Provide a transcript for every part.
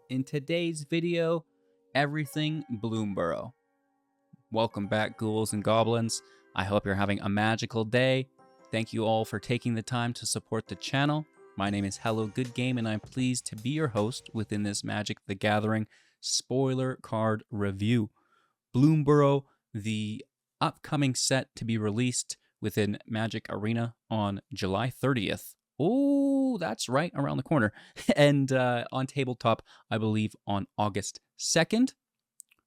In today's video, everything Bloomburrow. Welcome back, ghouls and goblins. I hope you're having a magical day. Thank you all for taking the time to support the channel. My name is Hello Good Game, and I'm pleased to be your host within this Magic the Gathering spoiler card review. Bloomburrow, the upcoming set to be released within Magic Arena on July 30th. Oh, that's right, around the corner. And on tabletop, I believe on August 2nd,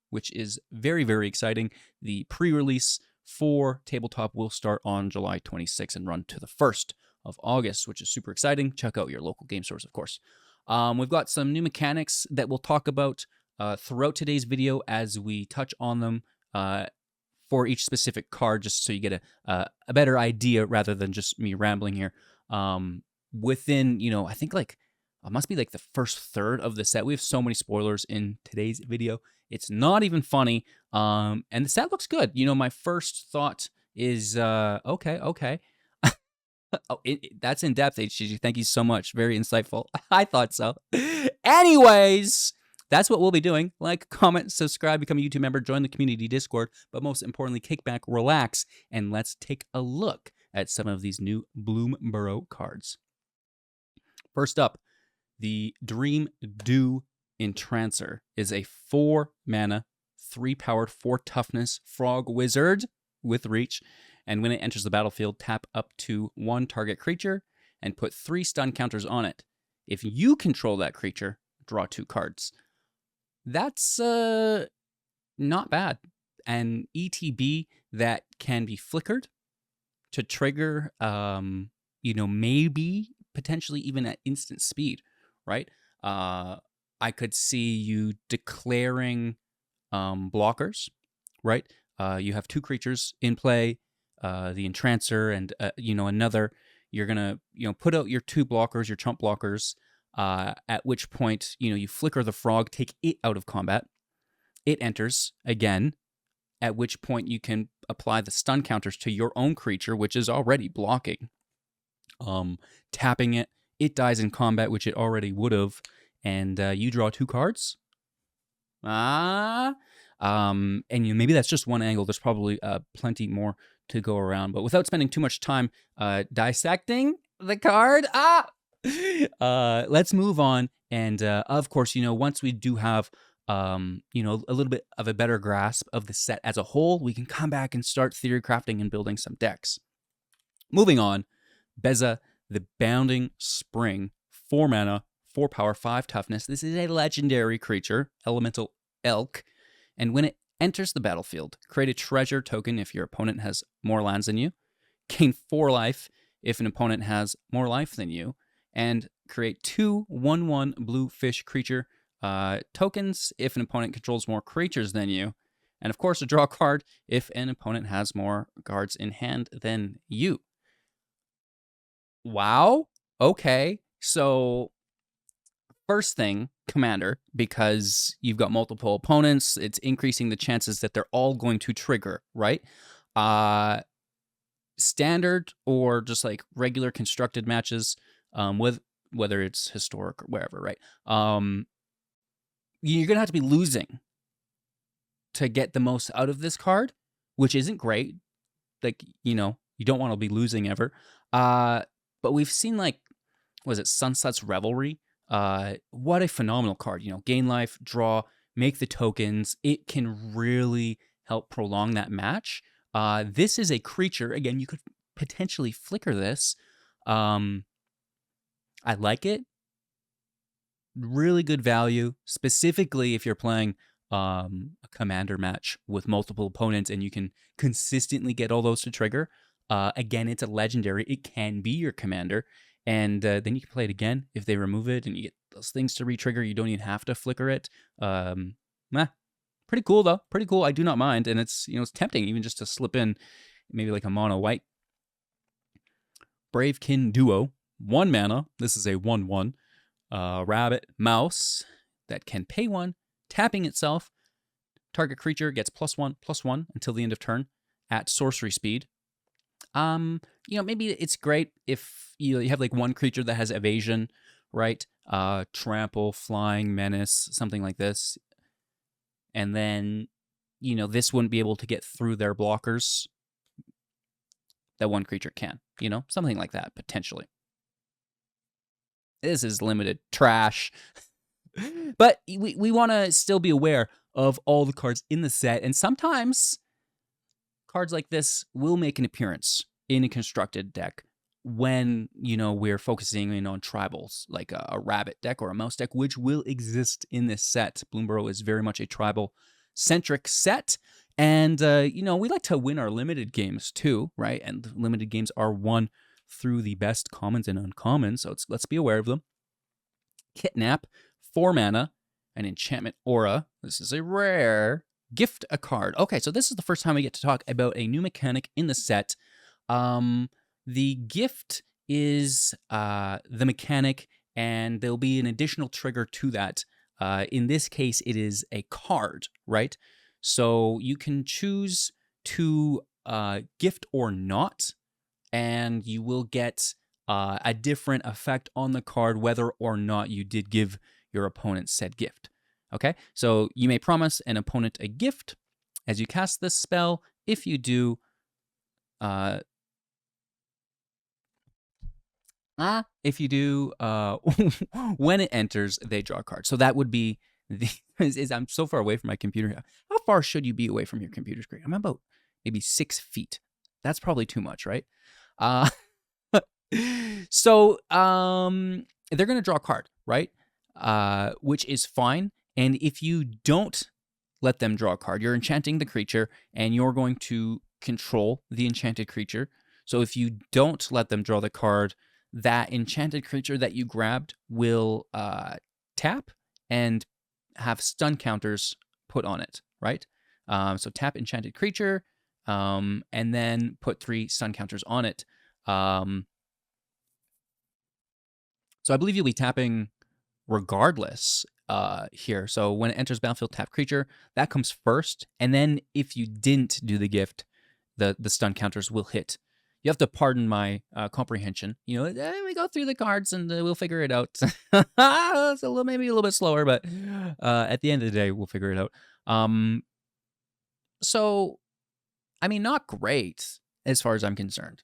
which is very, very exciting. The pre-release for tabletop will start on July 26th and run to the 1st of August, which is super exciting. Check out your local game stores, of course. We've got some new mechanics that we'll talk about throughout today's video as we touch on them for each specific card, just so you get a better idea rather than just me rambling here. Within, I think it must be like the first third of the set. We have so many spoilers in today's video. It's not even funny. And the set looks good. My first thought is, okay. Oh, that's in depth, HGG. Thank you so much. Very insightful. I thought so. Anyways, that's what we'll be doing. Like, comment, subscribe, become a YouTube member, join the community Discord, but most importantly, kick back, relax, and let's take a look at some of these new Bloomburrow cards. First up, the Dream Dew Entrancer is a 4-mana, 3-powered, 4-toughness frog wizard with reach, and when it enters the battlefield, tap up to 1 target creature and put 3 stun counters on it. If you control that creature, draw 2 cards. That's not bad. An ETB that can be flickered to trigger, maybe potentially even at instant speed, right? I could see you declaring blockers, right? You have 2 creatures in play, the Entrancer and, another. You're going to, put out your 2 blockers, your chump blockers, at which point, you flicker the frog, take it out of combat. It enters again, at which point you can apply the stun counters to your own creature, which is already blocking. Tapping it, it dies in combat, which it already would have, and you draw 2 cards. And maybe that's just one angle. There's probably plenty more to go around, but without spending too much time dissecting the card, let's move on. And of course, once we do have a little bit of a better grasp of the set as a whole, we can come back and start theory crafting and building some decks. Moving on, Beza, the Bounding Spring, 4 mana, 4 power, 5 toughness. This is a legendary creature, elemental elk, and when it enters the battlefield, create a treasure token if your opponent has more lands than you, gain 4 life if an opponent has more life than you, and create 2 1/1 blue fish creature tokens if an opponent controls more creatures than you, and of course, draw a card if an opponent has more cards in hand than you. Wow. Okay. So first thing, commander, because you've got multiple opponents, it's increasing the chances that they're all going to trigger, right? Standard or just like regular constructed matches, with whether it's historic or wherever, right? You're gonna have to be losing to get the most out of this card, which isn't great. Like, you don't want to be losing ever. But we've seen, was it Sunset's Revelry? What a phenomenal card. Gain life, draw, make the tokens. It can really help prolong that match. This is a creature. Again, you could potentially flicker this. I like it. Really good value, specifically if you're playing a commander match with multiple opponents and you can consistently get all those to trigger. Again, it's a legendary. It can be your commander. And then you can play it again if they remove it and you get those things to re-trigger. You don't even have to flicker it. Pretty cool, though. Pretty cool. I do not mind. And it's, it's tempting even just to slip in maybe like a mono white. Bravekin Duo, 1 mana. This is a 1/1 rabbit mouse that can pay 1, tapping itself. Target creature gets +1/+1 until the end of turn at sorcery speed. Maybe it's great if you have like one creature that has evasion, right? trample, flying, menace, something like this. And then, this wouldn't be able to get through their blockers. That one creature can, something like that, potentially. This is limited trash. But we want to still be aware of all the cards in the set. And sometimes cards like this will make an appearance in a constructed deck when, we're focusing in on tribals, like a rabbit deck or a mouse deck, which will exist in this set. Bloomburrow is very much a tribal-centric set. And, we like to win our limited games too, right? And limited games are won through the best commons and uncommons, so let's be aware of them. Kidnap, 4 mana, an enchantment aura. This is a rare. Gift a card. Okay, so this is the first time we get to talk about a new mechanic in the set. The gift is the mechanic, and there'll be an additional trigger to that. In this case, it is a card, right? So you can choose to gift or not, and you will get a different effect on the card whether or not you did give your opponent said gift. Okay, so you may promise an opponent a gift as you cast this spell. If you do, when it enters, they draw a card. So that would be I'm so far away from my computer here. How far should you be away from your computer screen? I'm about maybe 6 feet. That's probably too much, right? So they're going to draw a card, right? Which is fine. And if you don't let them draw a card, you're enchanting the creature, and you're going to control the enchanted creature. So if you don't let them draw the card, that enchanted creature that you grabbed will tap and have stun counters put on it, right? So tap enchanted creature, and then put 3 stun counters on it. So I believe you'll be tapping regardless here. So when it enters battlefield, tap creature, that comes first. And then if you didn't do the gift, the stun counters will hit. You have to pardon my comprehension. We go through the cards and we'll figure it out. It's maybe a little bit slower, but at the end of the day, we'll figure it out. So, not great as far as I'm concerned.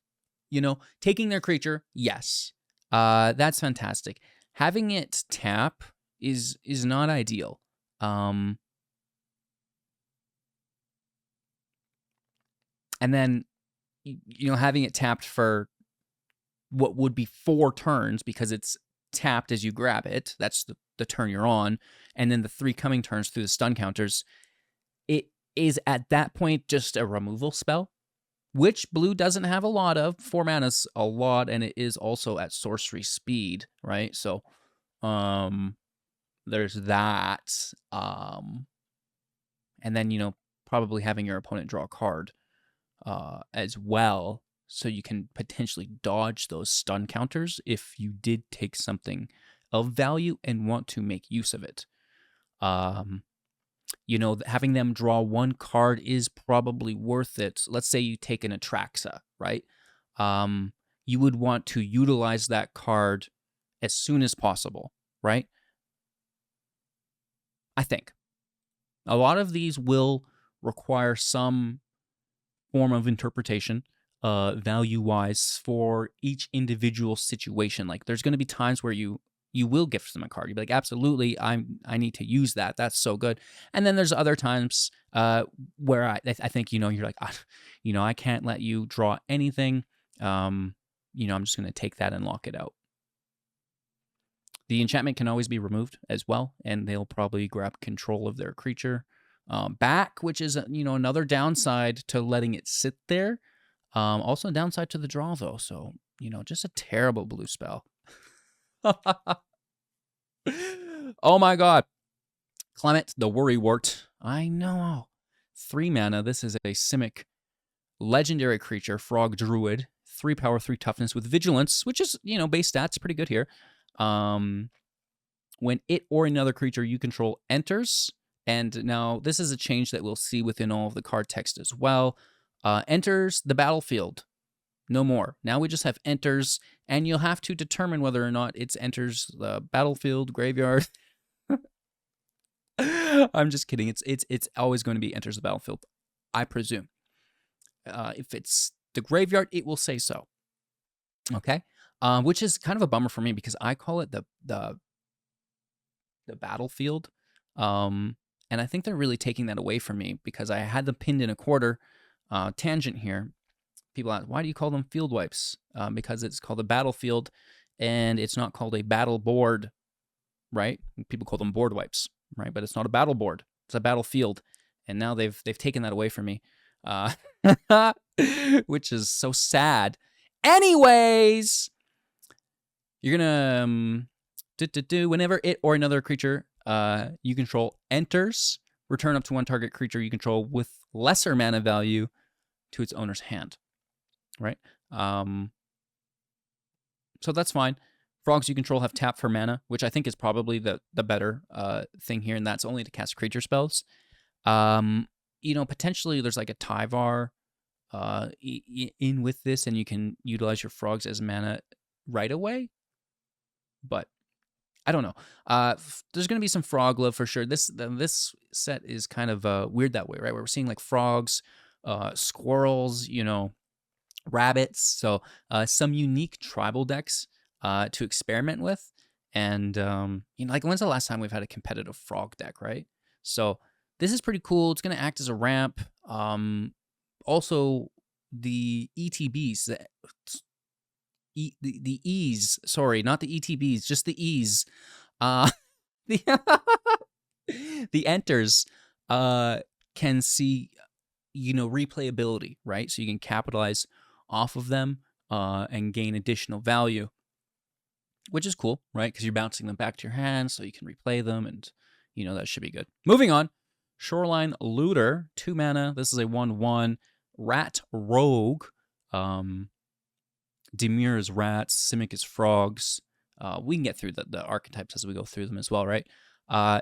Taking their creature, yes. That's fantastic. Having it tap is not ideal. And then, having it tapped for what would be 4 turns because it's tapped as you grab it. That's the turn you're on. And then the 3 coming turns through the stun counters. It is at that point just a removal spell, which blue doesn't have a lot of. 4 mana's a lot, and it is also at sorcery speed, right? So, there's that. And then, probably having your opponent draw a card as well, so you can potentially dodge those stun counters if you did take something of value and want to make use of it. Having them draw 1 card is probably worth it. Let's say you take an Atraxa, right? You would want to utilize that card as soon as possible, right? I think. A lot of these will require some form of interpretation, value-wise, for each individual situation. Like, there's going to be times where you will gift them a card. You'll be like, absolutely, I need to use that. That's so good. And then there's other times where I think, you're like, I can't let you draw anything. I'm just going to take that and lock it out. The enchantment can always be removed as well, and they'll probably grab control of their creature back, which is, another downside to letting it sit there. Also a downside to the draw, though. So, just a terrible blue spell. Oh my god. Clement, the Worrywart. I know. 3 mana. This is a Simic legendary creature, Frog Druid. 3 power, 3 toughness with vigilance, which is, base stats, pretty good here. When it or another creature you control enters, and now this is a change that we'll see within all of the card text as well, enters the battlefield. No more. Now we just have enters, and you'll have to determine whether or not it's enters the battlefield, graveyard. I'm just kidding. It's always going to be enters the battlefield, I presume. If it's the graveyard, it will say so. Okay, which is kind of a bummer for me because I call it the battlefield, and I think they're really taking that away from me because I had them pinned in a quarter. Tangent here. People ask, why do you call them field wipes? Because it's called a battlefield, and it's not called a battle board, right? People call them board wipes, right? But it's not a battle board; it's a battlefield. And now they've taken that away from me, which is so sad. Anyways, you're gonna whenever it or another creature you control enters, return up to one target creature you control with lesser mana value to its owner's hand. Right? So that's fine. Frogs you control have tap for mana, which I think is probably the better thing here, and that's only to cast creature spells. Potentially there's like a Tyvar in with this, and you can utilize your frogs as mana right away. But I don't know. There's going to be some frog love for sure. This set is kind of weird that way, right? Where we're seeing like frogs, squirrels, rabbits. So some unique tribal decks to experiment with. And, like when's the last time we've had a competitive frog deck, right? So this is pretty cool. It's going to act as a ramp. Also, the ETBs, the E's, sorry, not the ETBs, just the E's. The enters can see, replayability, right? So you can capitalize off of them and gain additional value, which is cool, right? Because you're bouncing them back to your hand so you can replay them, and, that should be good. Moving on. Shoreline Looter, 2 mana. This is a 1/1 rat rogue. Demure is rats, Simic is frogs. We can get through the archetypes as we go through them as well, right?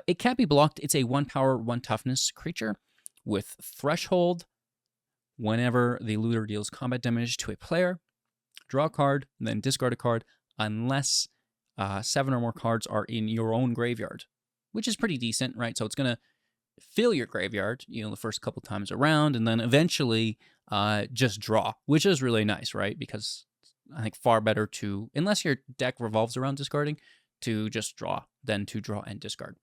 It can't be blocked. It's a 1 power, 1 toughness creature with threshold. Whenever the looter deals combat damage to a player, draw a card, then discard a card, unless 7 or more cards are in your own graveyard, which is pretty decent, right? So it's going to fill your graveyard, the first couple times around, and then eventually just draw, which is really nice, right? Because I think far better to, unless your deck revolves around discarding, to just draw than to draw and discard.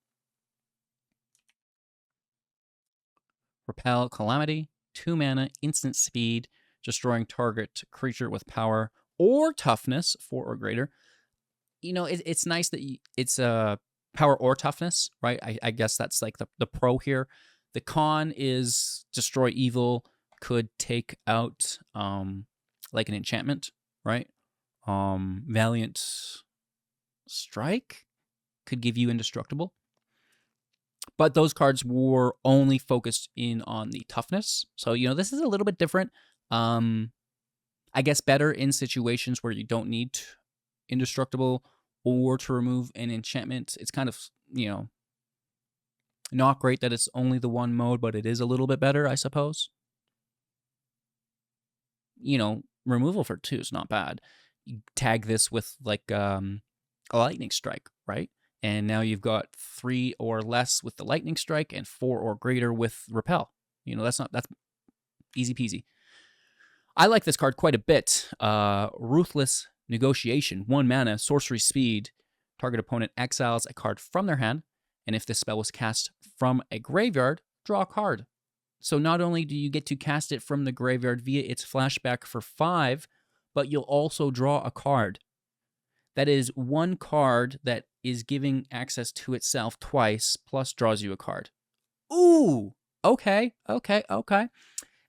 Repel Calamity, 2 mana, instant speed, destroying target creature with power or toughness 4 or greater. It's nice that it's power or toughness, right? I guess that's like the pro here. The con is destroy evil, could take out like an enchantment, right? Valiant Strike could give you indestructible. But those cards were only focused in on the toughness. So, this is a little bit different. I guess better in situations where you don't need indestructible or to remove an enchantment. It's kind of, not great that it's only the one mode, but it is a little bit better, I suppose. Removal for 2 is not bad. You tag this with like a lightning strike, right? And now you've got 3 or less with the lightning strike and 4 or greater with repel. That's easy peasy. I like this card quite a bit. Ruthless Negotiation, 1 mana, sorcery speed. Target opponent exiles a card from their hand, and if this spell was cast from a graveyard, draw a card. So not only do you get to cast it from the graveyard via its flashback for 5, but you'll also draw a card. That is 1 card that is giving access to itself twice, plus draws you a card. Ooh! Okay.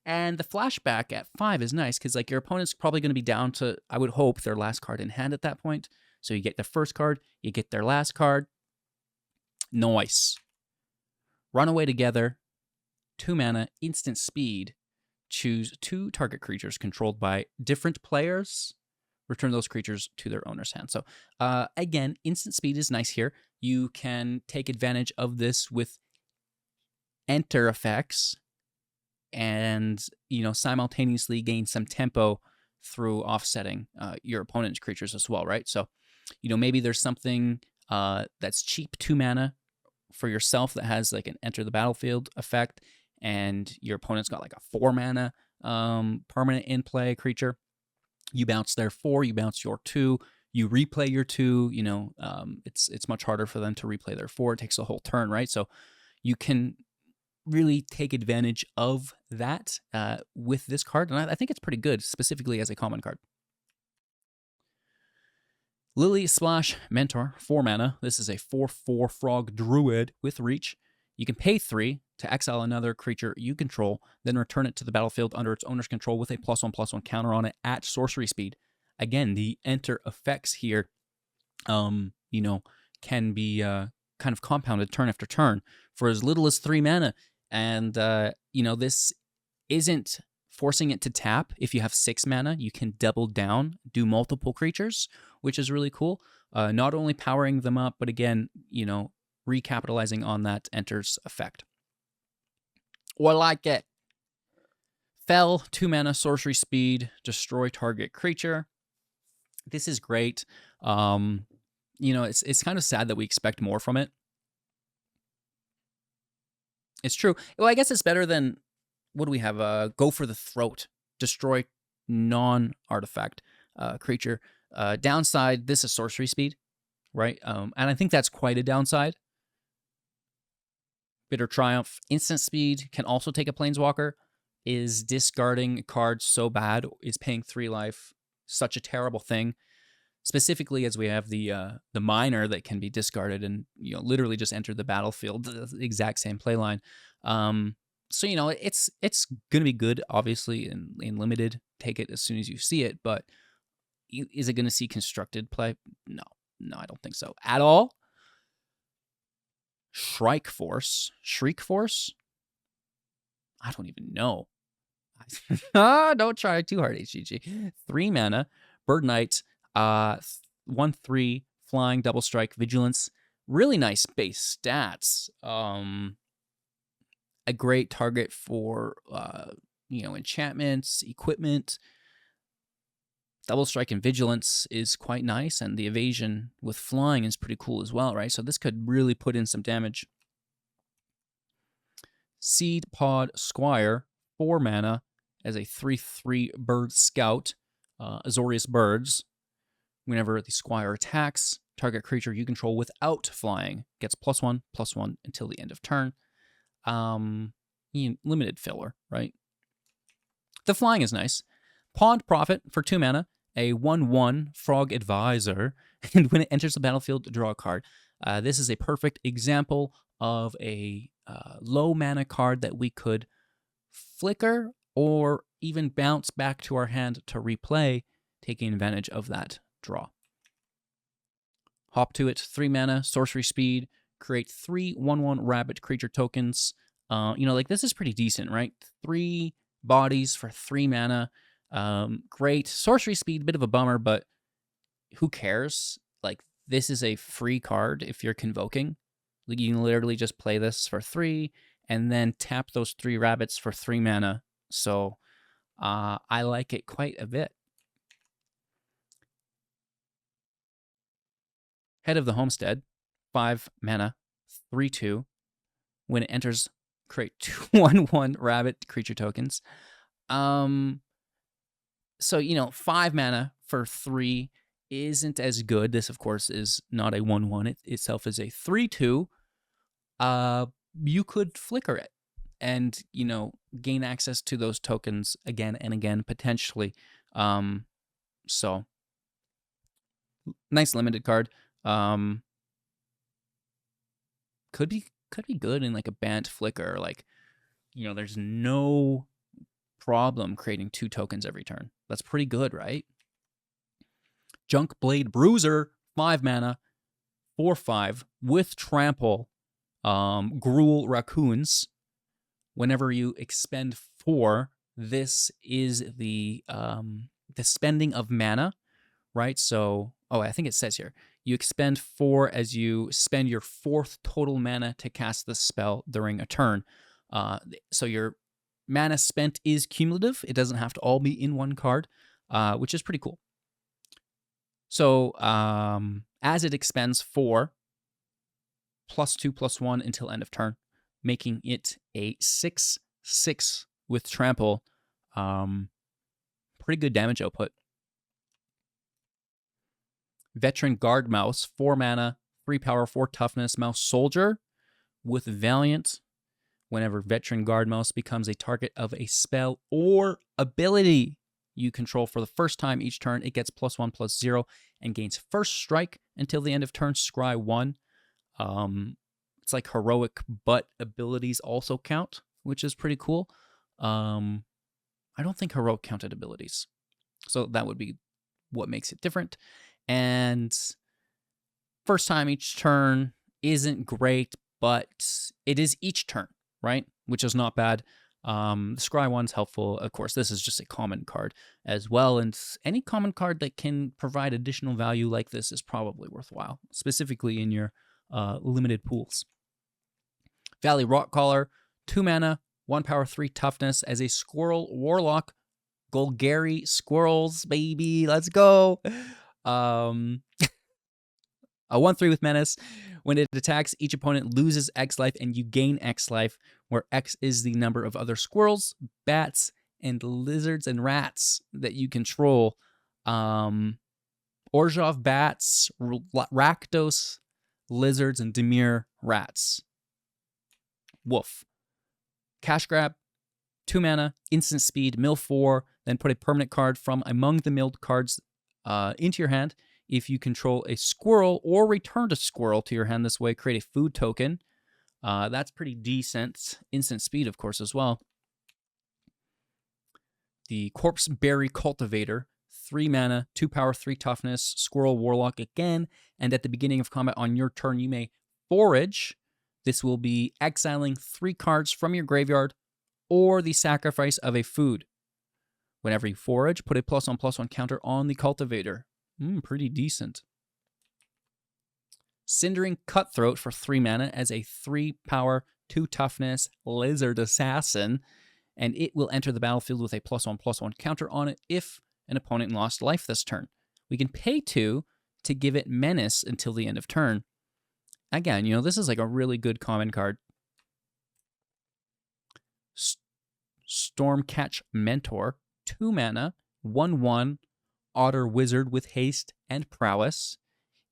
And the flashback at 5 is nice, because like your opponent's probably going to be down to, I would hope, their last card in hand at that point. So you get the first card, you get their last card. Nice. Runaway Together, 2 mana, instant speed. Choose 2 target creatures controlled by different players. Return those creatures to their owner's hand. So again, instant speed is nice here. You can take advantage of this with enter effects and, simultaneously gain some tempo through offsetting your opponent's creatures as well, right? So, maybe there's something that's cheap 2 mana for yourself that has like an enter the battlefield effect, and your opponent's got like a 4 mana permanent in play creature. You bounce their 4, you bounce your 2, you replay your 2. It's much harder for them to replay their 4. It takes a whole turn, right? So you can really take advantage of that with this card, and I think it's pretty good, specifically as a common card. Lily Splash Mentor, 4 mana. This is a 4/4 frog druid with reach. You can pay 3 to exile another creature you control, then return it to the battlefield under its owner's control with a +1/+1 counter on it at sorcery speed. Again, the enter effects here, can be kind of compounded turn after turn for as little as 3 mana. And, this isn't forcing it to tap. If you have 6 mana, you can double down, do multiple creatures, which is really cool. Not only powering them up, but again, recapitalizing on that enters effect. I like it. Fell, 2 mana, sorcery speed, destroy target creature. This is great. It's kind of sad that we expect more from it. It's true. Well, I guess it's better than, what do we have? Go for the Throat. Destroy non-artifact creature. Downside, this is sorcery speed, right? And I think that's quite a downside. Bitter Triumph. Instant speed can also take a Planeswalker. Is discarding cards so bad? Is paying 3 life such a terrible thing? Specifically, as we have the Miner that can be discarded and literally just enter the battlefield, the exact same playline. So it's gonna be good, obviously, in limited. Take it as soon as you see it, but is it gonna see constructed play? No, I don't think so at all. Shriek Force. I don't even know. Don't try too hard, HGG. 3 mana, Bird Knight, 1/3, flying, double strike, vigilance. Really nice base stats. A great target for enchantments, equipment. Double strike and vigilance is quite nice, and the evasion with flying is pretty cool as well, right? So this could really put in some damage. Seed Pod Squire, 4 mana, as a 3/3 bird scout. Azorius Birds. Whenever the Squire attacks, target creature you control without flying gets +1/+1 until the end of turn. Limited filler, right? The flying is nice. Pawned Prophet for 2 mana, a 1/1 Frog Advisor, and when it enters the battlefield, draw a card. This is a perfect example of a low mana card that we could flicker or even bounce back to our hand to replay, taking advantage of that draw. Hop to it, 3 mana, sorcery speed, create 3 1/1 rabbit creature tokens. This is pretty decent, right? 3 bodies for 3 mana. Great. Sorcery speed, bit of a bummer, but who cares? This is a free card if you're convoking. You can literally just play this for 3 and then tap those 3 rabbits for 3 mana. So I like it quite a bit. Head of the Homestead, 5 mana, 3/2. When it enters, create 2 1/1 rabbit creature tokens. So 5 mana for 3 isn't as good. This, of course, is not a 1/1. It itself is a 3/2. You could flicker it and, gain access to those tokens again and again, potentially. So, nice limited card. Could be good in a Bant flicker. There's no problem creating 2 tokens every turn. That's pretty good, right? Junk Blade Bruiser, 5 mana, 4/5 with trample. Gruul Raccoons. Whenever you expend 4, this is the spending of mana, right? So, I think it says here, you expend 4 as you spend your 4th total mana to cast the spell during a turn. So your mana spent is cumulative. It doesn't have to all be in one card. which is pretty cool. So as it expends 4, +2/+1 until end of turn, making it a 6/6 with trample. Pretty good damage output. Veteran Guard Mouse, 4 mana, 3 power, 4 toughness, mouse soldier with Valiant. Whenever Veteran Guard Mouse becomes a target of a spell or ability you control for the first time each turn, it gets +1/+0 and gains first strike until the end of turn. Scry 1. It's like heroic, but abilities also count, which is pretty cool. I don't think heroic counted abilities, so that would be what makes it different. And first time each turn isn't great, but it is each turn, right? Which is not bad. The Scry 1's helpful. Of course, this is just a common card as well, and any common card that can provide additional value like this is probably worthwhile, specifically in your limited pools. Valley Rockcaller, 2 mana, 1 power, 3 toughness as a Squirrel Warlock. Golgari Squirrels, baby, let's go. A 1/3 with menace. When it attacks, each opponent loses X life and you gain X life, where X is the number of other squirrels, bats, and lizards and rats that you control. Orzhov bats, Rakdos lizards, and Dimir rats. Woof. Cash grab, 2 mana, instant speed, mill 4, then put a permanent card from among the milled cards into your hand. If you control a squirrel or return a squirrel to your hand this way, create a food token. That's pretty decent. Instant speed, of course, as well. The Corpse Berry Cultivator, 3 mana, 2 power, 3 toughness, Squirrel Warlock again. And at the beginning of combat on your turn, you may forage. This will be exiling 3 cards from your graveyard or the sacrifice of a food. Whenever you forage, put a +1/+1 counter on the cultivator. Pretty decent. Cindering Cutthroat for 3 mana as a 3 power, 2 toughness lizard assassin, and it will enter the battlefield with a +1/+1 counter on it if an opponent lost life this turn. We can pay 2 to give it menace until the end of turn. Again, this is like a really good common card. Stormcatch Mentor, 2 mana, 1/1, Otter Wizard with haste and prowess.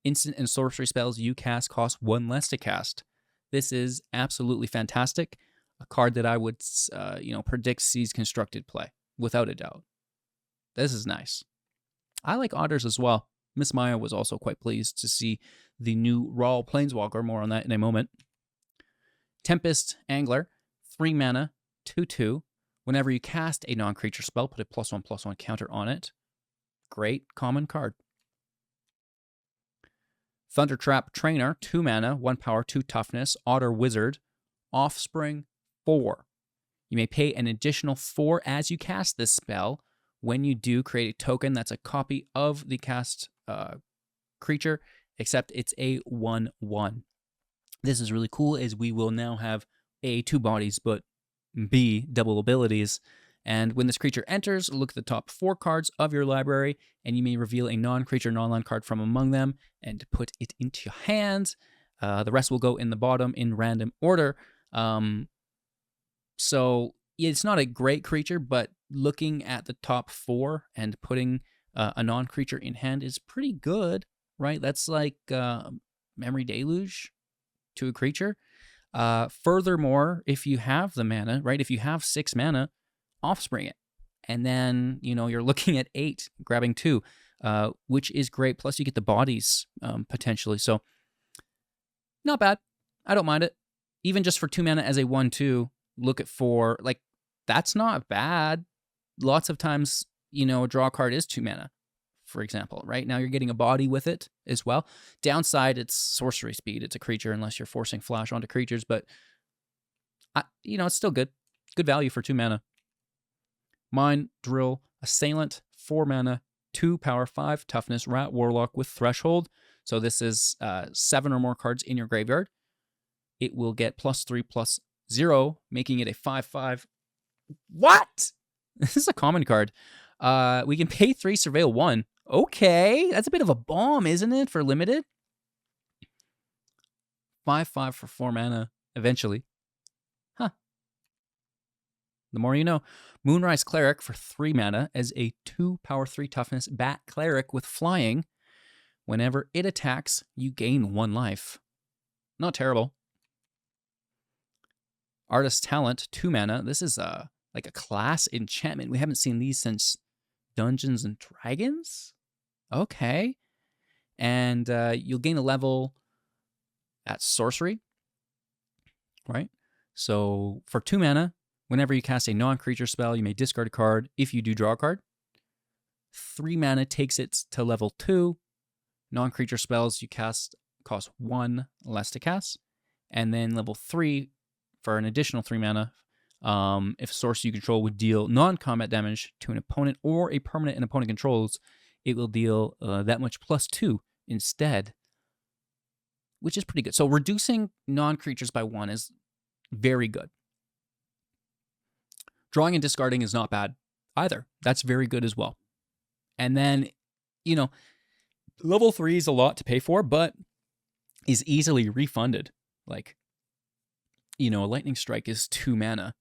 Instant and sorcery spells you cast cost 1 less to cast. This is absolutely fantastic. A card that I would, predict sees constructed play, without a doubt. This is nice. I like otters as well. Miss Maya was also quite pleased to see the new Raw Planeswalker. More on that in a moment. Tempest Angler, 3 mana, 2/2. Whenever you cast a non-creature spell, put a +1/+1 counter on it. Great common card. Thundertrap Trainer, 2 mana, 1 power, 2 toughness, Otter Wizard, Offspring 4. You may pay an additional 4 as you cast this spell. When you do, create a token that's a copy of the cast creature, except it's a 1/1. This is really cool, as we will now have A, 2 bodies, but B, double abilities. And when this creature enters, look at the top 4 cards of your library, and you may reveal a non-creature, non-land card from among them and put it into your hand. The rest will go in the bottom in random order. So it's not a great creature, but looking at the top 4 and putting a non-creature in hand is pretty good, right? That's like Memory Deluge to a creature. Furthermore, if you have the mana, right? If you have 6 mana, Offspring it. And then, you're looking at 8, grabbing 2, which is great. Plus, you get the bodies potentially. So, not bad. I don't mind it. Even just for 2 mana as a 1/2, look at 4. Like, that's not bad. Lots of times, a draw card is 2 mana, for example. Right now, you're getting a body with it as well. Downside, it's sorcery speed. It's a creature unless you're forcing flash onto creatures. But, it's still good. Good value for 2 mana. Mind Drill Assailant, 4 mana, 2 power, 5 toughness, Rat Warlock with Threshold. So this is 7 or more cards in your graveyard. It will get +3/+0, making it a 5/5. What? This is a common card. We can pay 3, surveil 1. Okay, that's a bit of a bomb, isn't it, for limited? 5/5 for 4 mana, eventually. Huh. The more you know. Moonrise Cleric for 3 mana as a 2 power 3 toughness bat cleric with flying. Whenever it attacks, you gain 1 life. Not terrible. Artist Talent, 2 mana. This is like a class enchantment. We haven't seen these since Dungeons and Dragons? Okay. And you'll gain a level at sorcery, right? So for 2 mana, whenever you cast a non-creature spell, you may discard a card. If you do, draw a card. 3 mana takes it to level 2. Non-creature spells you cast cost 1 less to cast. And then level 3, for an additional 3 mana, if a source you control would deal non-combat damage to an opponent or a permanent an opponent controls, it will deal that much +2 instead, which is pretty good. So reducing non-creatures by 1 is very good. Drawing and discarding is not bad either. That's very good as well. And then, level 3 is a lot to pay for, but is easily refunded. Like, a lightning strike is 2 mana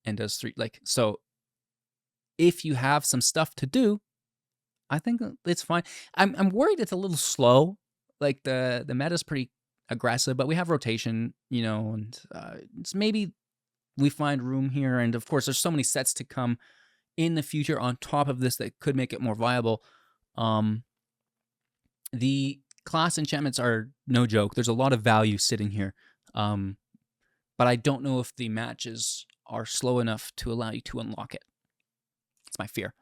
and does 3. So if you have some stuff to do, I think it's fine. I'm worried it's a little slow. Like the meta's pretty aggressive, but we have rotation, and it's maybe we find room here. And of course, there's so many sets to come in the future on top of this that could make it more viable. The class enchantments are no joke. There's a lot of value sitting here. But I don't know if the matches are slow enough to allow you to unlock it. It's my fear.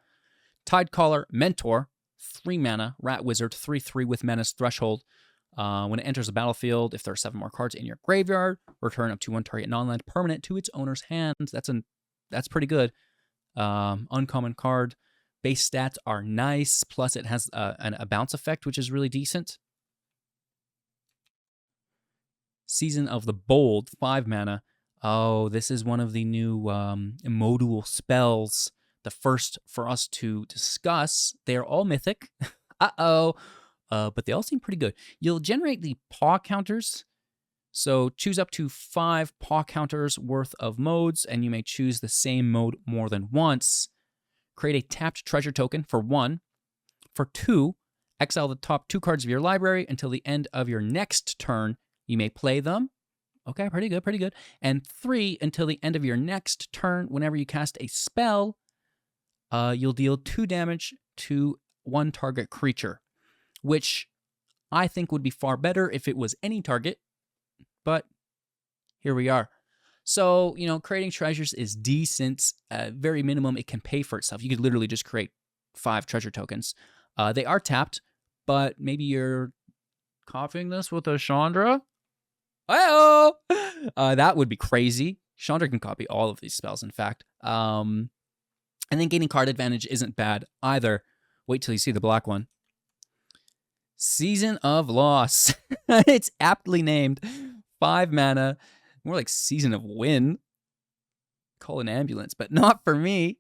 Tidecaller Mentor, 3 mana, Rat Wizard, 3/3 with Menace Threshold. When it enters the battlefield, if there are 7 more cards in your graveyard, return up to 1 target non-land permanent to its owner's hand. That's pretty good. Uncommon card. Base stats are nice, plus it has a bounce effect, which is really decent. Season of the Bold, 5 mana. Oh, this is one of the new modal spells. The first for us to discuss. They're all mythic. Uh-oh. But they all seem pretty good. You'll generate the paw counters. So choose up to 5 paw counters worth of modes, and you may choose the same mode more than once. Create a tapped treasure token for 1. For 2, exile the top 2 cards of your library until the end of your next turn. You may play them. Okay, pretty good, pretty good. And 3, until the end of your next turn, whenever you cast a spell, you'll deal 2 damage to 1 target creature, which I think would be far better if it was any target, but here we are. So, creating treasures is decent. Very minimum, it can pay for itself. You could literally just create 5 treasure tokens. They are tapped, but maybe you're copying this with a Chandra? Oh, that would be crazy. Chandra can copy all of these spells, in fact. And then gaining card advantage isn't bad either. Wait till you see the black one. Season of Loss. It's aptly named. 5 mana. More like Season of Win. Call an ambulance, but not for me.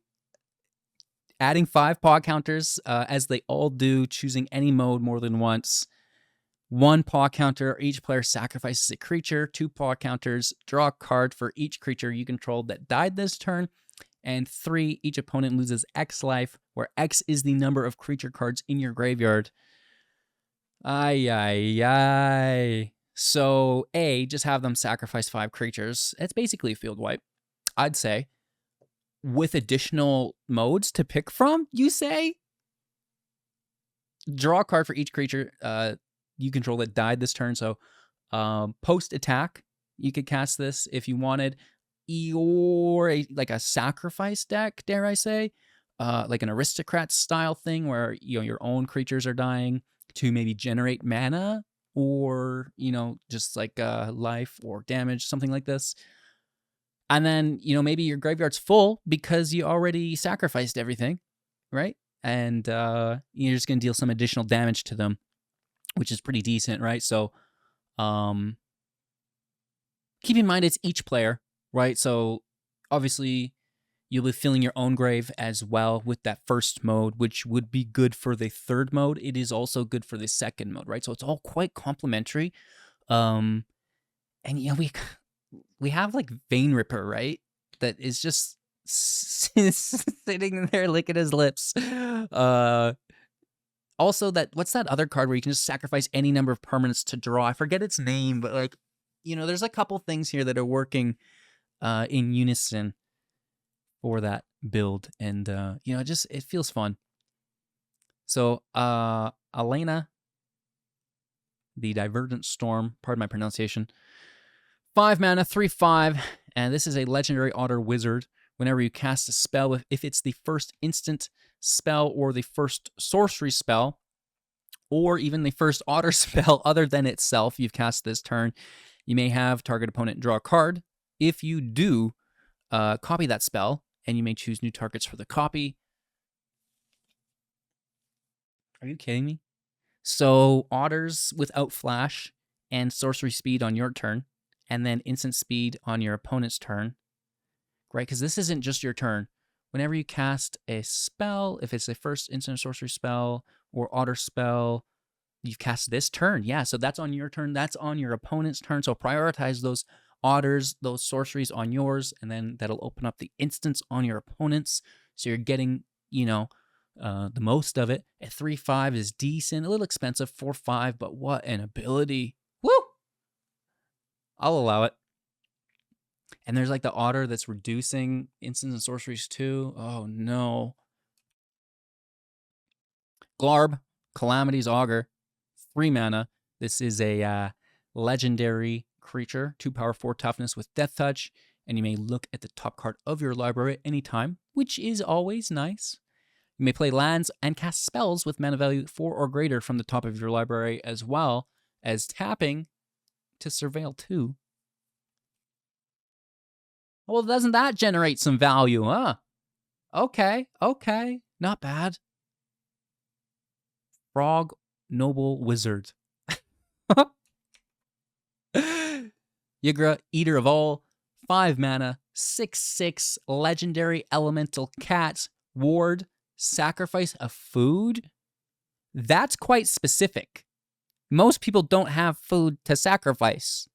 Adding 5 paw counters, as they all do, choosing any mode more than once. 1 paw counter, each player sacrifices a creature. 2 paw counters, draw a card for each creature you controlled that died this turn. And 3, each opponent loses X life, where X is the number of creature cards in your graveyard. Ay. So, just have them sacrifice 5 creatures. It's basically a field wipe, I'd say. With additional modes to pick from, you say? Draw a card for each creature you control that died this turn. So, post-attack, you could cast this if you wanted. Or a sacrifice deck, dare I say. Like an aristocrat style thing where, your own creatures are dying to maybe generate mana or, just like life or damage, something like this. And then, maybe your graveyard's full because you already sacrificed everything, right? And you're just going to deal some additional damage to them, which is pretty decent, right? So keep in mind it's each player, right? So obviously You'll be filling your own grave as well with that first mode, which would be good for the third mode. It is also good for the second mode, right? So it's all quite complementary. And yeah, we have like Vein Ripper, right? That is just sitting there licking his lips. Also, what's that other card where you can just sacrifice any number of permanents to draw? I forget its name, but like, there's a couple things here that are working in unison for that build, and it feels fun. So Elena, the Divergent Storm, pardon my pronunciation, 5 mana, 3/5, and this is a legendary otter wizard. Whenever you cast a spell, if it's the first instant spell or the first sorcery spell, or even the first otter spell other than itself you've cast this turn, you may have target opponent draw a card. If you do, copy that spell, and you may choose new targets for the copy. Are you kidding me? So otters without flash and sorcery speed on your turn, and then instant speed on your opponent's turn. Right, because this isn't just your turn. Whenever you cast a spell, if it's a first instant sorcery spell or otter spell, you've cast this turn. Yeah, so that's on your turn. That's on your opponent's turn. So prioritize those otters, those sorceries on yours, and then that'll open up the instants on your opponents. So you're getting, the most of it. At 3/5 is decent, a little expensive, 4/5, but what an ability. Woo! I'll allow it. And there's like the otter that's reducing instants and sorceries too. Oh no. Glarb, Calamity's Augur, 3 mana. This is a legendary creature, 2 power, 4 toughness with Death Touch, and you may look at the top card of your library at any time, which is always nice. You may play lands and cast spells with mana value 4 or greater from the top of your library, as well as tapping to Surveil 2. Well, doesn't that generate some value, huh? Okay, not bad. Frog Noble Wizard. Ygra, Eater of All, 5 mana, 6/6, legendary elemental cat, ward, sacrifice a food? That's quite specific. Most people don't have food to sacrifice.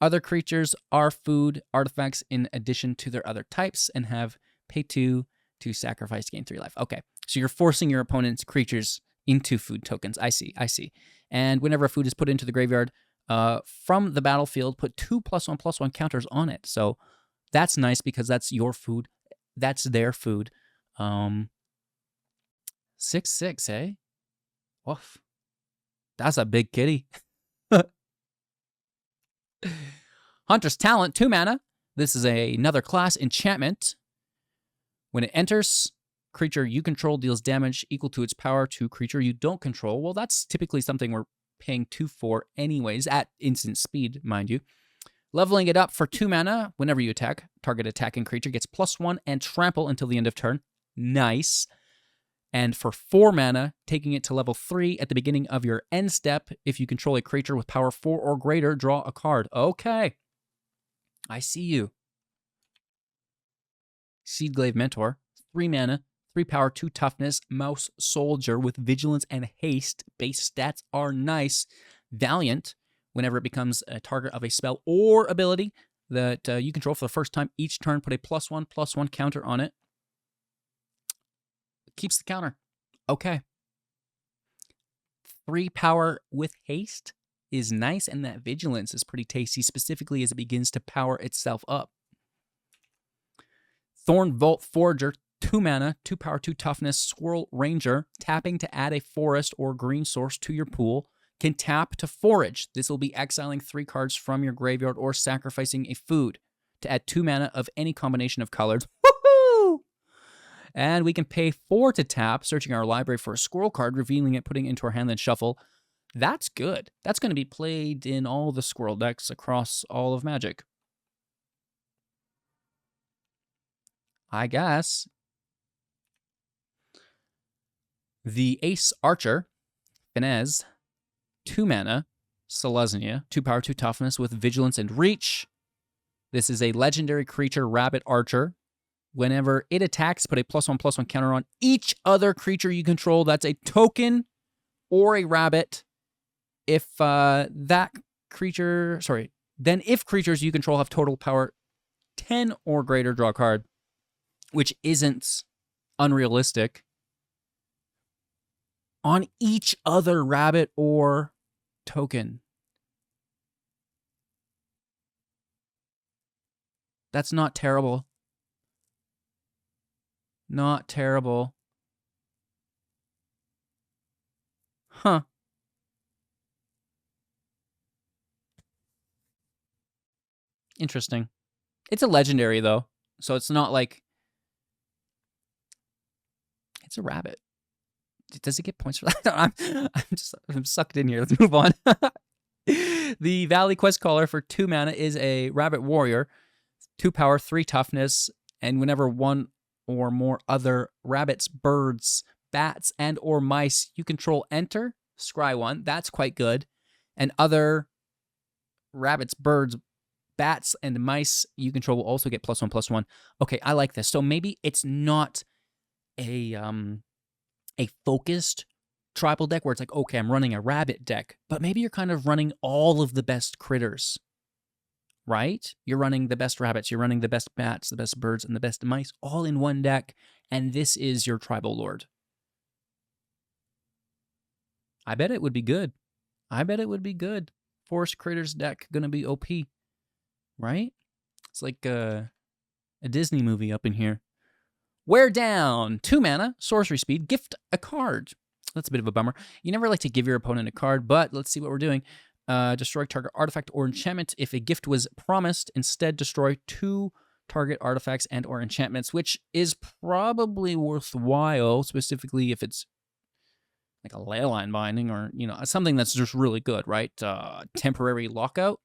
Other creatures are food artifacts in addition to their other types and have pay 2 to sacrifice, gain 3 life. Okay, so you're forcing your opponent's creatures into food tokens. I see. And whenever a food is put into the graveyard from the battlefield, put 2 +1/+1 counters on it. So that's nice because that's your food. That's their food. 6/6, eh? Oof. That's a big kitty. Hunter's Talent, 2 mana. This is another class enchantment. When it enters, creature you control deals damage equal to its power to creature you don't control. Well, that's typically something we're paying 2 for anyways, at instant speed, mind you. Leveling it up for 2 mana. Whenever you attack, target attacking creature gets +1 and trample until the end of turn. Nice. And for 4 mana, taking it to level 3 at the beginning of your end step. If you control a creature with power 4 or greater, draw a card. Okay. I see you. Seedglaive Mentor, 3 mana, 3 power, 2 toughness, mouse soldier with vigilance and haste. Base stats are nice. Valiant, whenever it becomes a target of a spell or ability that you control for the first time each turn, put a +1/+1 counter on it. Keeps the counter. Okay. 3 power with haste is nice, and that vigilance is pretty tasty, specifically as it begins to power itself up. Thorn Vault Forager, 2 mana, 2 power, 2 toughness, Squirrel Ranger, tapping to add a forest or green source to your pool. Can tap to forage. This will be exiling 3 cards from your graveyard or sacrificing a food to add 2 mana of any combination of colors. Woohoo! And we can pay 4 to tap, searching our library for a squirrel card, revealing it, putting it into our hand, then shuffle. That's good. That's going to be played in all the squirrel decks across all of Magic. I guess. The Ace Archer, Finesse, 2 mana, Selesnya, 2 power, 2 toughness with vigilance and reach. This is a legendary creature, Rabbit Archer. Whenever it attacks, put a +1/+1 counter on each other creature you control. That's a token or a rabbit. If that creature, sorry, then if creatures you control have total power 10 or greater, draw a card, which isn't unrealistic, on each other rabbit or token. That's not terrible. Not terrible. Huh. Interesting. It's a legendary, though, so it's not like... It's a rabbit. Does it get points for that? I'm sucked in here. Let's move on. The Valley Quest Caller for 2 mana is a rabbit warrior, 2 power, 3 toughness, and whenever one or more other rabbits, birds, bats, and or mice you control enter, scry 1. That's quite good. And other rabbits, birds, bats, and mice you control will also get +1/+1. Okay, I like this. So maybe it's not a focused tribal deck where it's like, okay, I'm running a rabbit deck, but maybe you're kind of running all of the best critters, right? You're running the best rabbits, you're running the best bats, the best birds, and the best mice all in one deck, and this is your tribal lord. I bet it would be good. I bet it would be good. Forest Critters deck gonna be OP, right? It's like a Disney movie up in here. Wear down, 2 mana, sorcery speed, gift a card. That's a bit of a bummer. You never like to give your opponent a card, but let's see what we're doing. Destroy target artifact or enchantment. If a gift was promised, instead destroy 2 target artifacts and or enchantments, which is probably worthwhile, specifically if it's like a leyline binding or, you know, something that's just really good, right? Temporary lockout.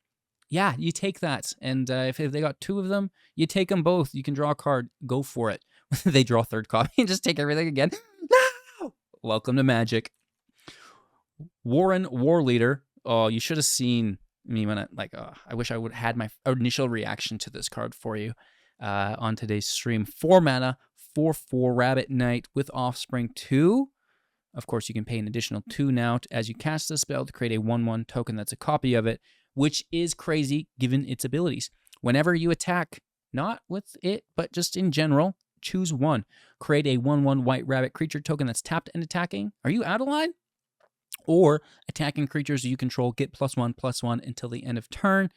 Yeah, you take that. And if they got 2 of them, you take them both. You can draw a card. Go for it. They draw 3rd copy and just take everything again. No! Welcome to Magic. Warren War Leader. Oh, you should have seen me when I wish I would have had my initial reaction to this card for you on today's stream. 4 mana, 4/4 Rabbit Knight with Offspring 2. Of course, you can pay an additional 2 now as you cast the spell to create a 1/1 token that's a copy of it, which is crazy given its abilities. Whenever you attack, not with it, but just in general, choose 1. Create a 1/1 white rabbit creature token that's tapped and attacking. Are you out of line? Or attacking creatures you control get +1/+1 until the end of turn.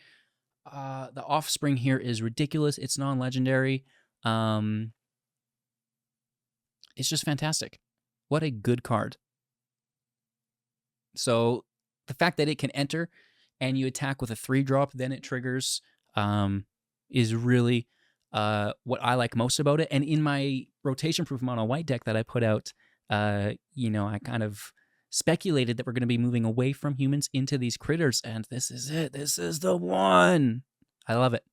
The Offspring here is ridiculous. It's non-legendary. It's just fantastic. What a good card. So the fact that it can enter and you attack with a 3-drop, then it triggers, is really what I like most about it. And in my rotation-proof mono white deck that I put out, you know, I kind of speculated that we're going to be moving away from humans into these critters, and this is it. This is the one. I love it.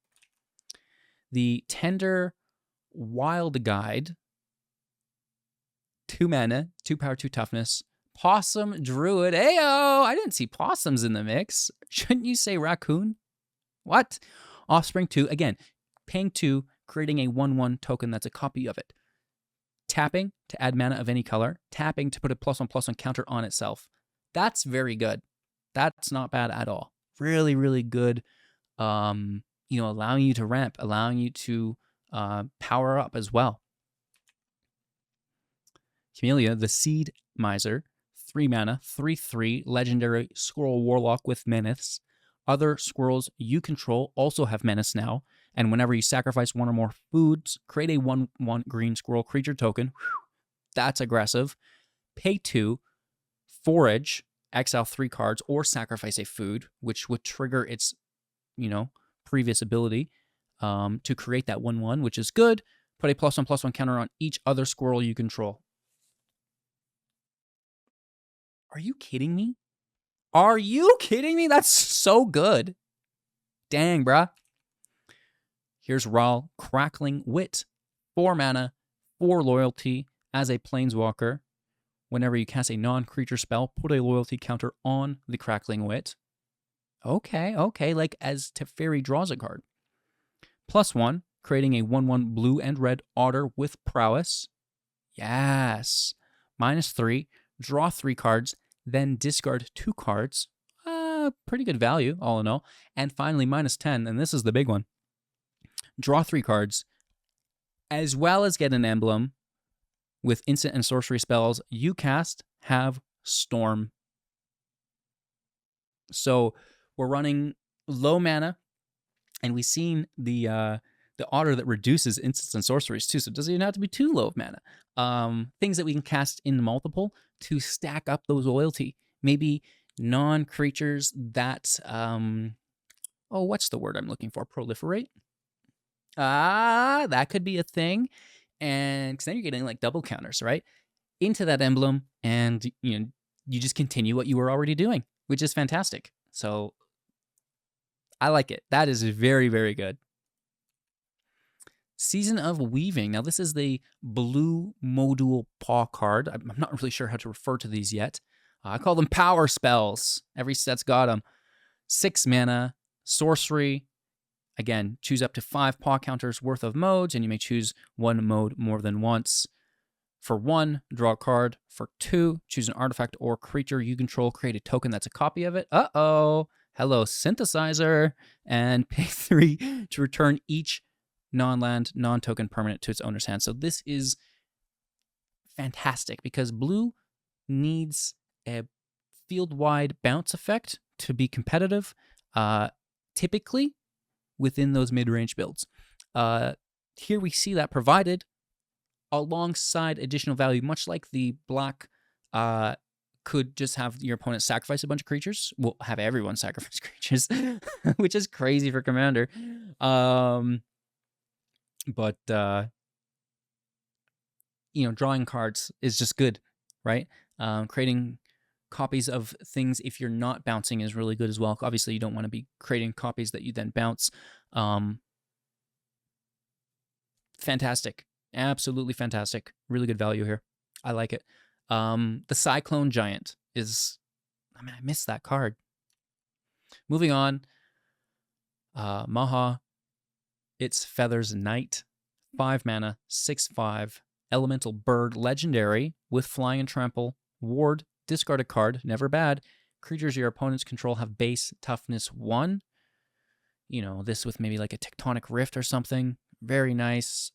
The Tender Wild Guide, 2 mana, 2 power, 2 toughness. Possum Druid. Ayo! I didn't see possums in the mix. Shouldn't you say raccoon? What? Offspring 2. Again, paying 2, creating a 1/1 token that's a copy of it. Tapping to add mana of any color. Tapping to put a +1/+1 counter on itself. That's very good. That's not bad at all. Really, really good. You know, allowing you to ramp, allowing you to power up as well. Camellia, the Seed Miser, 3 mana, 3/3, legendary squirrel warlock with menace. Other squirrels you control also have menace now, and whenever you sacrifice 1 or more foods, create a 1/1 green squirrel creature token. Whew, that's aggressive. Pay 2, forage, exile 3 cards, or sacrifice a food, which would trigger its, you know, previous ability to create that 1/1, which is good. Put a +1/+1 counter on each other squirrel you control. Are you kidding me? Are you kidding me? That's so good. Dang, bruh. Here's Rahl, Crackling Wit. 4 mana, 4 loyalty as a planeswalker. Whenever you cast a non-creature spell, put a loyalty counter on the Crackling Wit. Okay, like as Teferi draws a card. +1, creating a 1/1 blue and red otter with prowess. Yes. -3, draw 3 cards, then discard 2 cards. Pretty good value, all in all. And finally, -10, and this is the big one. Draw 3 cards, as well as get an emblem with instant and sorcery spells you cast have Storm. So we're running low mana, and we've seen the otter that reduces instants and sorceries too. So it doesn't even have to be too low of mana. Things that we can cast in multiple to stack up those loyalty. Maybe non-creatures that what's the word I'm looking for? Proliferate. That could be a thing. And because then you're getting like double counters, right? Into that emblem, and you just continue what you were already doing, which is fantastic. So I like it. That is very, very good. Season of Weaving. Now, this is the blue module paw card. I'm not really sure how to refer to these yet. I call them power spells. Every set's got them. 6 mana, sorcery. Again, choose up to 5 paw counters worth of modes, and you may choose one mode more than once. For 1, draw a card. For 2, choose an artifact or creature you control. Create a token that's a copy of it. Uh-oh. Hello, synthesizer. And pay 3 to return each non-land, non-token permanent to its owner's hand. So this is fantastic because blue needs a field-wide bounce effect to be competitive, typically within those mid-range builds. Here we see that provided alongside additional value, much like the black could just have your opponent sacrifice a bunch of creatures. We'll have everyone sacrifice creatures, which is crazy for Commander. But drawing cards is just good, right? Creating copies of things if you're not bouncing is really good as well. Obviously, you don't want to be creating copies that you then bounce. Fantastic. Absolutely fantastic. Really good value here. I like it. The Cyclone Giant is... I missed that card. Moving on. Maha. It's Feathers Knight. 5 mana, 6/5. Elemental Bird, legendary, with flying and trample. Ward, discard a card, never bad. Creatures your opponents control have base toughness 1. This with maybe like a Tectonic Rift or something. Very nice.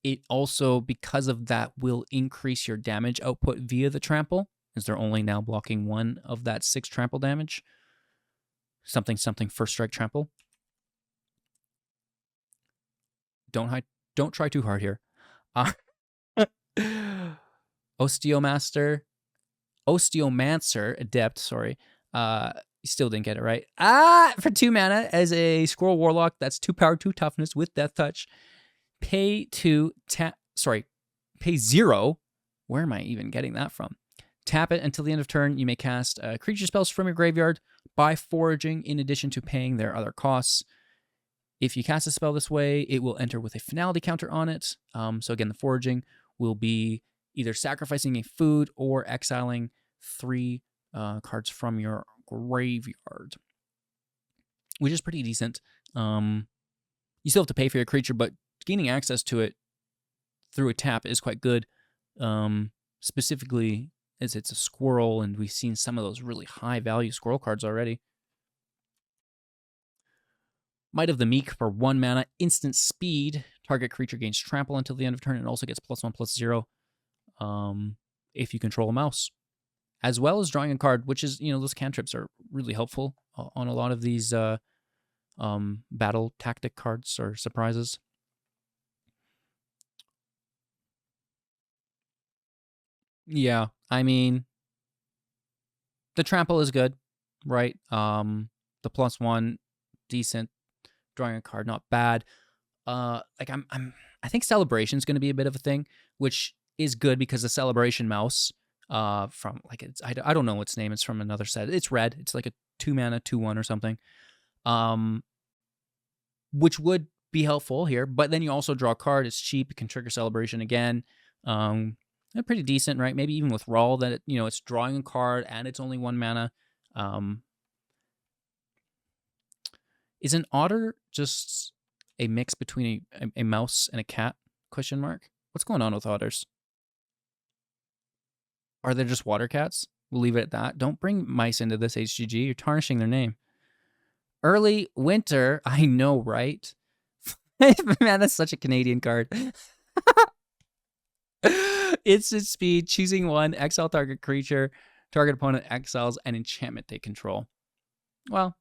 It also, because of that, will increase your damage output via the trample, as they're only now blocking 1 of that 6 trample damage. Something, first strike trample. Don't try too hard here. Osteomancer Adept, sorry. Still didn't get it right. For 2 mana as a Squirrel Warlock, that's 2 power, 2 toughness with Death Touch. Pay 0. Where am I even getting that from? Tap it until the end of turn. You may cast creature spells from your graveyard by foraging in addition to paying their other costs. If you cast a spell this way, it will enter with a finality counter on it. So again, the foraging will be either sacrificing a food or exiling 3 cards from your graveyard, which is pretty decent. You still have to pay for your creature, but gaining access to it through a tap is quite good, specifically as it's a squirrel, and we've seen some of those really high-value squirrel cards already. Might of the Meek for 1 mana, instant speed. Target creature gains trample until the end of turn, and also gets +1/+0 if you control a mouse. As well as drawing a card, which is, those cantrips are really helpful on a lot of these battle tactic cards or surprises. Yeah, the trample is good, right? The +1, decent. Drawing a card, not bad. I think Celebration is going to be a bit of a thing, which is good because the Celebration mouse, from I don't know its name. It's from another set. It's red. It's like a 2 mana 2/1 or something, which would be helpful here. But then you also draw a card. It's cheap. It can trigger Celebration again. Pretty decent, right? Maybe even with Rawl that it's drawing a card and it's only 1 mana. Is an otter just a mix between a mouse and a cat? Question mark. What's going on with otters? Are they just water cats? We'll leave it at that. Don't bring mice into this HGG. You're tarnishing their name. Early winter. I know, right? Man, that's such a Canadian card. Instant speed. Choosing one. Exile target creature. Target opponent exiles an enchantment they control. Well,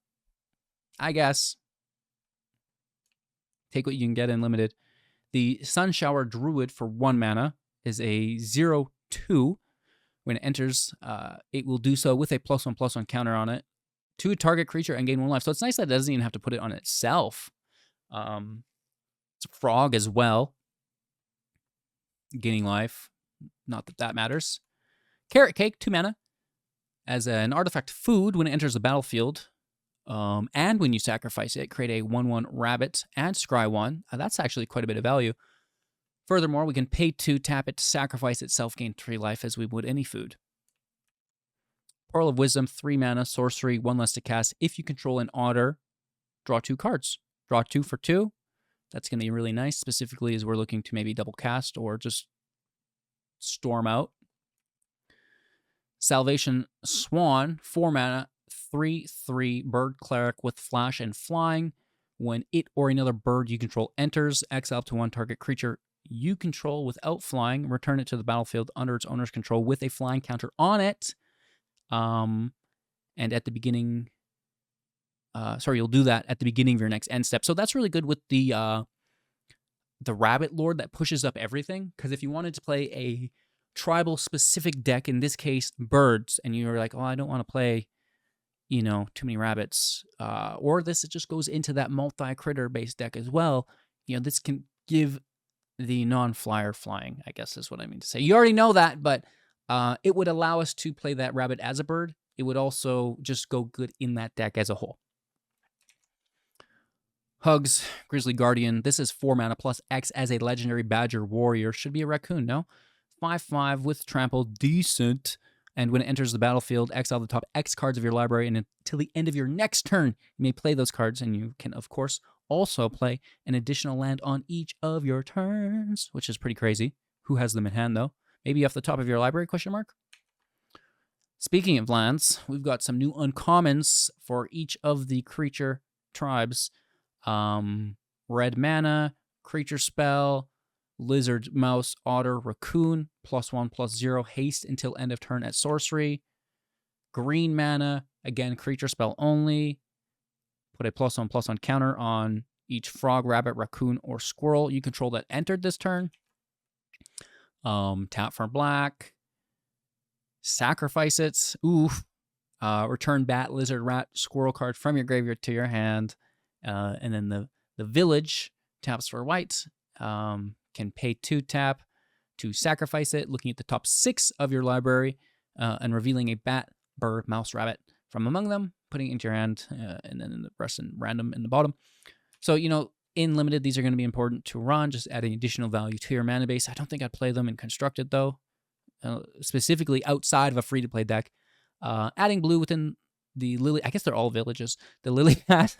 I guess. Take what you can get in limited. The Sun Shower Druid for 1 mana is a 0/2. When it enters, it will do so with a +1/+1 counter on it to a target creature and gain 1 life. So it's nice that it doesn't even have to put it on itself. It's a frog as well. Gaining life. Not that that matters. Carrot Cake, 2 mana. As an artifact food, when it enters the battlefield, and when you sacrifice it, create a 1/1 rabbit and scry 1. That's actually quite a bit of value. Furthermore, we can pay 2, tap it to sacrifice itself, gain 3 life as we would any food. Pearl of Wisdom, 3 mana, sorcery, 1 less to cast. If you control an otter, draw 2 cards. Draw 2 for 2. That's going to be really nice, specifically as we're looking to maybe double cast or just storm out. Salvation Swan, 4 mana, 3/3 bird cleric with flash and flying. When it or another bird you control enters, exile up to 1 target creature you control without flying, return it to the battlefield under its owner's control with a flying counter on it. And at the beginning, you'll do that at the beginning of your next end step. So that's really good with the Rabbit Lord that pushes up everything. Because if you wanted to play a tribal specific deck, in this case birds, and you're like, oh, I don't want to play, too many rabbits, or this just goes into that multi-critter based deck as well. This can give the non-flyer flying, I guess is what I mean to say. You already know that, but it would allow us to play that rabbit as a bird. It would also just go good in that deck as a whole. Hugs, Grizzly Guardian. This is 4 mana plus X as a legendary badger warrior. Should be a raccoon, no? 5/5 with trample, decent. And when it enters the battlefield, exile the top X cards of your library, and until the end of your next turn, you may play those cards, and you can, of course, also play an additional land on each of your turns, which is pretty crazy. Who has them in hand, though? Maybe off the top of your library, question mark? Speaking of lands, we've got some new uncommons for each of the creature tribes. Red mana, creature spell, lizard, mouse, otter, raccoon, +1/+0, haste until end of turn at sorcery. Green mana, again, creature spell only. Put a +1/+1 counter on each frog, rabbit, raccoon, or squirrel you control that entered this turn. Tap for black. Sacrifice it. Oof. Return bat, lizard, rat, squirrel card from your graveyard to your hand. And then the village taps for white. Can pay 2 tap to sacrifice it, looking at the top 6 of your library and revealing a bat, bird, mouse, rabbit from among them, putting it into your hand, and then in the rest in random in the bottom. So, in limited, these are going to be important to run, just adding additional value to your mana base. I don't think I'd play them in constructed, though, specifically outside of a free-to-play deck. Adding blue within the Lily, I guess they're all villages. The Lily Pad,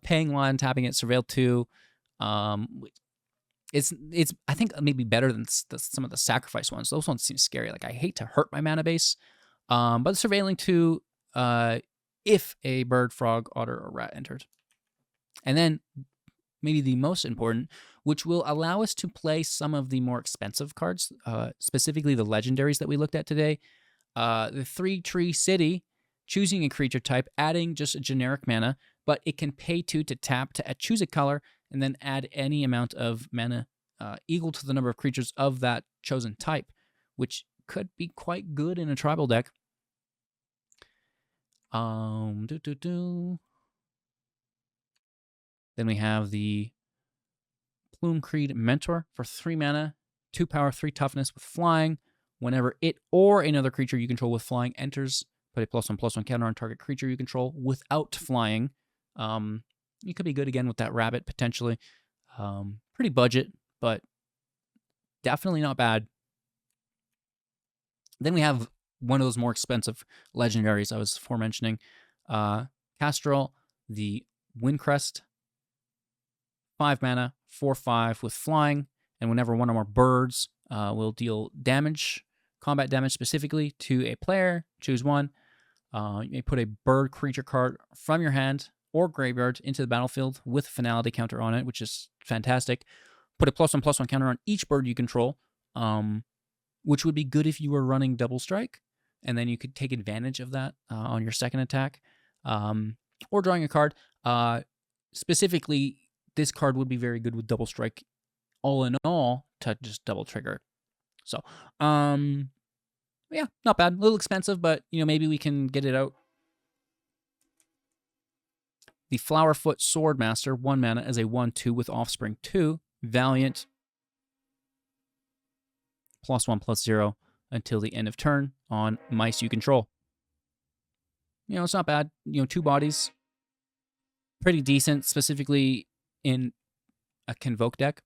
paying 1, tapping it, surveil 2. It's I think maybe better than some of the sacrifice ones. Those ones seem scary. Like, I hate to hurt my mana base. But surveilling 2, if a bird, frog, otter, or rat entered. And then maybe the most important, which will allow us to play some of the more expensive cards, specifically the legendaries that we looked at today. The 3-tree city, choosing a creature type, adding just a generic mana, but it can pay 2 to tap to choose a color, and then add any amount of mana equal to the number of creatures of that chosen type, which could be quite good in a tribal deck. Then we have the Plume Creed Mentor for 3 mana, 2 power, 3 toughness with flying. Whenever it or another creature you control with flying enters, put a +1/+1 counter on target creature you control without flying. You could be good again with that rabbit, potentially. Pretty budget, but definitely not bad. Then we have one of those more expensive legendaries I was aforementioning. Castrol, the Windcrest. 5 mana, 4/5 with flying, and whenever one or more birds will deal damage, combat damage specifically, to a player, choose one. You may put a bird creature card from your hand or graveyard into the battlefield with a finality counter on it, which is fantastic. Put a +1/+1 counter on each bird you control, which would be good if you were running double strike, and then you could take advantage of that on your second attack, or drawing a card. Specifically, this card would be very good with double strike, all in all, to just double trigger. So, yeah, not bad. A little expensive, but maybe we can get it out. The Flowerfoot Swordmaster, 1 mana as a 1/2 with Offspring 2, Valiant, +1/+0 until the end of turn on mice you control. It's not bad. 2 bodies, pretty decent, specifically in a Convoke deck.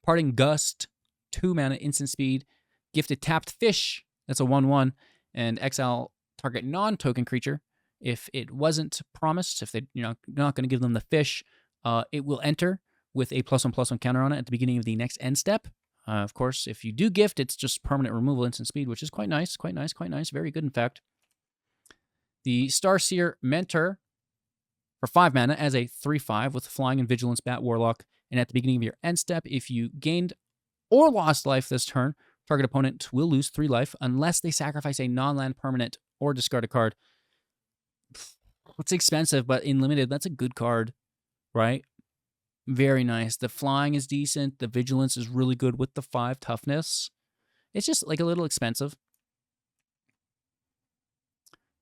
Parting Gust, 2 mana, instant speed, gifted tapped fish. That's a 1/1, and exile target non-token creature. If it wasn't promised, if you're not going to give them the fish, it will enter with a +1/+1 counter on it at the beginning of the next end step. Of course, if you do gift, it's just permanent removal, instant speed, which is quite nice, quite nice, quite nice. Very good, in fact. The Starseer Mentor for 5 mana as a 3/5 with flying and vigilance, bat, warlock, and at the beginning of your end step, if you gained or lost life this turn, target opponent will lose 3 life unless they sacrifice a non-land permanent or discard a card. It's expensive, but in limited, that's a good card, right? Very nice. The flying is decent. The vigilance is really good with the 5 toughness. It's just like a little expensive.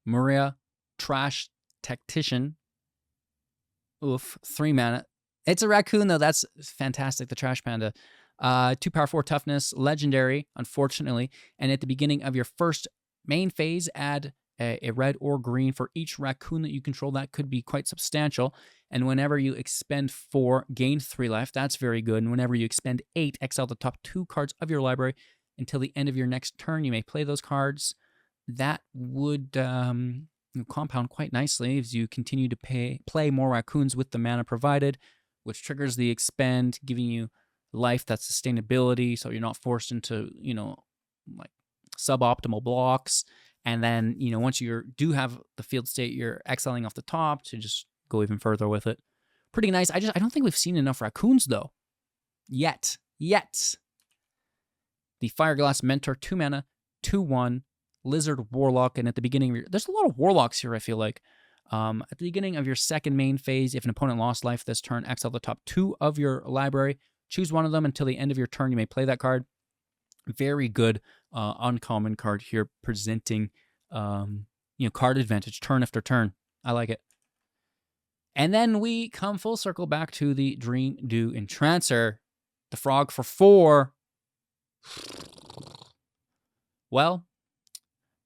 Muria, Trash Tactician. Oof, 3 mana. It's a raccoon, though. That's fantastic. The Trash Panda. 2 power, 4 toughness. Legendary, unfortunately. And at the beginning of your first main phase, add a red or green for each raccoon that you control. That could be quite substantial. And whenever you expend 4, gain 3 life. That's very good. And whenever you expend 8, exile the top 2 cards of your library until the end of your next turn. You may play those cards. That would compound quite nicely as you continue to play more raccoons with the mana provided, which triggers the expend, giving you life, that's sustainability, so you're not forced into, like suboptimal blocks. And then, once you do have the field state, you're exiling off the top to just go even further with it. Pretty nice. I don't think we've seen enough raccoons, though. Yet. The Fireglass Mentor, 2 mana, 2/1, Lizard Warlock, and at the beginning of your... There's a lot of Warlocks here, I feel like. At the beginning of your second main phase, if an opponent lost life this turn, exile the top 2 of your library. Choose one of them until the end of your turn. You may play that card. Very good uncommon card here, presenting card advantage turn after turn. I like it. And then we come full circle back to the Dream Dew Entrancer, the frog for 4. Well,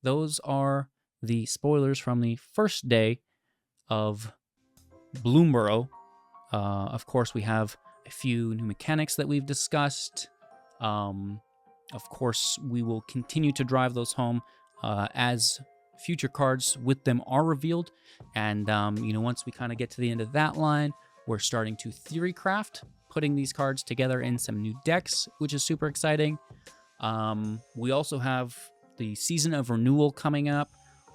those are the spoilers from the first day of Bloomburrow. Of course, we have a few new mechanics that we've discussed. Of course, we will continue to drive those home as future cards with them are revealed. And, once we kind of get to the end of that line, we're starting to theory craft, putting these cards together in some new decks, which is super exciting. We also have the Season of Renewal coming up.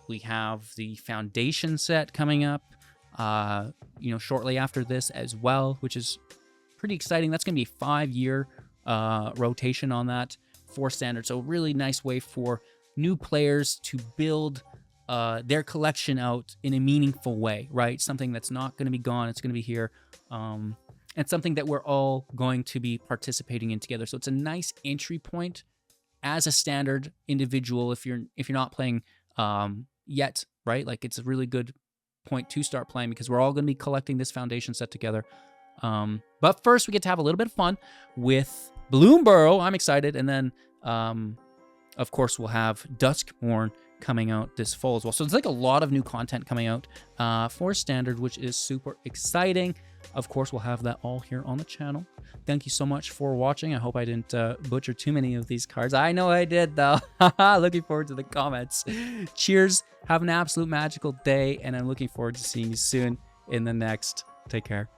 We have the Foundation set coming up, shortly after this as well, which is pretty exciting. That's going to be a 5-year rotation on that for Standard. So a really nice way for new players to build their collection out in a meaningful way, right? Something that's not going to be gone. It's going to be here. And something that we're all going to be participating in together. So it's a nice entry point as a Standard individual if you're not playing yet, right? Like, it's a really good point to start playing because we're all going to be collecting this Foundation set together. But first, we get to have a little bit of fun with Bloomburrow. I'm excited. And then, of course, we'll have Duskmourn coming out this fall as well. So there's like a lot of new content coming out for Standard, which is super exciting. Of course, we'll have that all here on the channel. Thank you so much for watching. I hope I didn't butcher too many of these cards. I know I did, though. Looking forward to the comments. Cheers. Have an absolute magical day, and I'm looking forward to seeing you soon in the next. Take care.